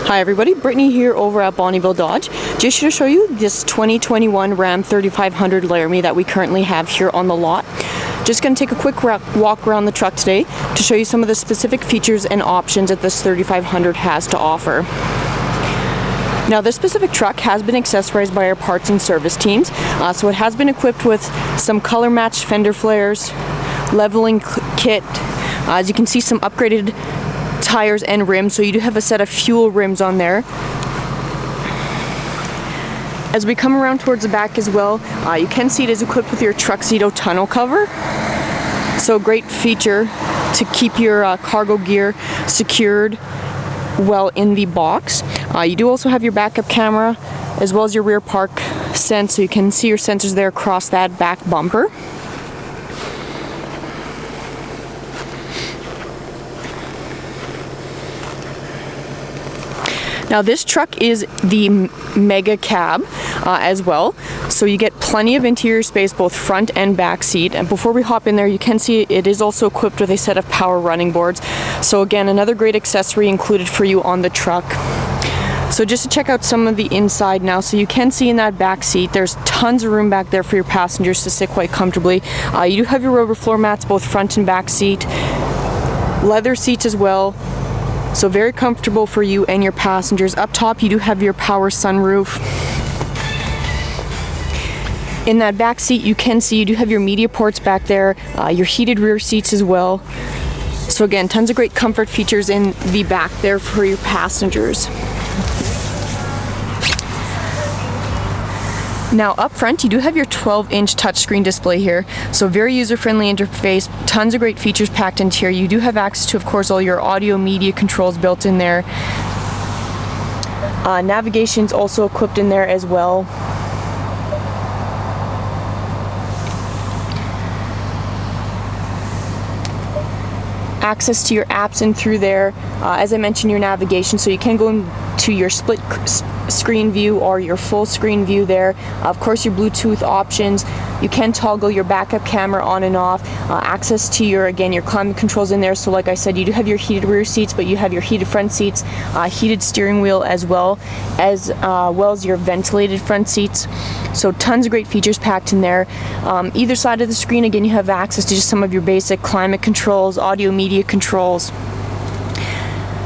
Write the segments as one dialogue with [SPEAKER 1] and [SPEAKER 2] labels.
[SPEAKER 1] Hi everybody, Brittany here over at Bonnyville Dodge. Just here to show you this 2021 Ram 3500 Laramie that we currently have here on the lot. Just going to take a quick walk around the truck today to show you some of the specific features and options that this 3500 has to offer. Now this specific truck has been accessorized by our parts and service teams, so it has been equipped with some color matched fender flares, leveling kit, as you can see some upgraded tires and rims, so you do have a set of fuel rims on there. As we come around towards the back as well, you can see it is equipped with your Truxedo tonneau cover, so great feature to keep your cargo gear secured well in the box. You do also have your backup camera as well as your rear park sense, so you can see your sensors there across that back bumper. Now this truck is the mega cab as well, so you get plenty of interior space both front and back seat. And before we hop in there, you can see it is also equipped with a set of power running boards, so again another great accessory included for you on the truck. So just to check out some of the inside now, so you can see in that back seat there's tons of room back there for your passengers to sit quite comfortably. You do have your rubber floor mats both front and back seat, leather seats as well, so very comfortable for you and your passengers. Up top you do have your power sunroof. In that back seat you can see you do have your media ports back there, your heated rear seats as well. So again, tons of great comfort features in the back there for your passengers. Now up front you do have your 12-inch touchscreen display here, so very user-friendly interface, tons of great features packed into here. You do have access to, of course, all your audio media controls built in there. Navigation's also equipped in there as well. Access to your apps in through there. As I mentioned, your navigation, so you can go into your split screen view or your full screen view there. Of course, your Bluetooth options. You can toggle your backup camera on and off. Access to your climate controls in there. So like I said, you do have your heated rear seats, but you have your heated front seats, heated steering wheel as well as your ventilated front seats. So tons of great features packed in there. Either side of the screen, again, you have access to just some of your basic climate controls, audio media controls.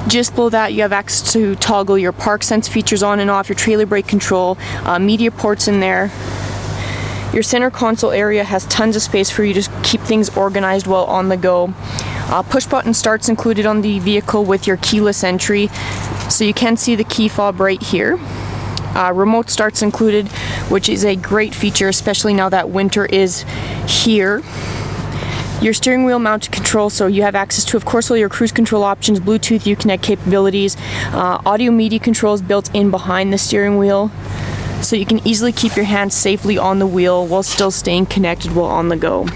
[SPEAKER 1] Just below that you have access to toggle your park sense features on and off, your trailer brake control, media ports in there. Your center console area has tons of space for you to keep things organized while on the go. Push button starts included on the vehicle with your keyless entry, so you can see the key fob right here. Remote starts included, which is a great feature, especially now that winter is here. Your steering wheel mounted control, so you have access to, of course, all your cruise control options, Bluetooth, Uconnect capabilities, audio media controls built in behind the steering wheel, so you can easily keep your hands safely on the wheel while still staying connected while on the go.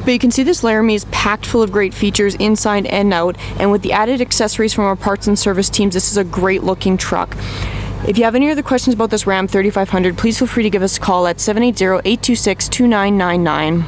[SPEAKER 1] But you can see this Laramie is packed full of great features inside and out, and with the added accessories from our parts and service teams, this is a great looking truck. If you have any other questions about this Ram 3500, please feel free to give us a call at 780-826-2999.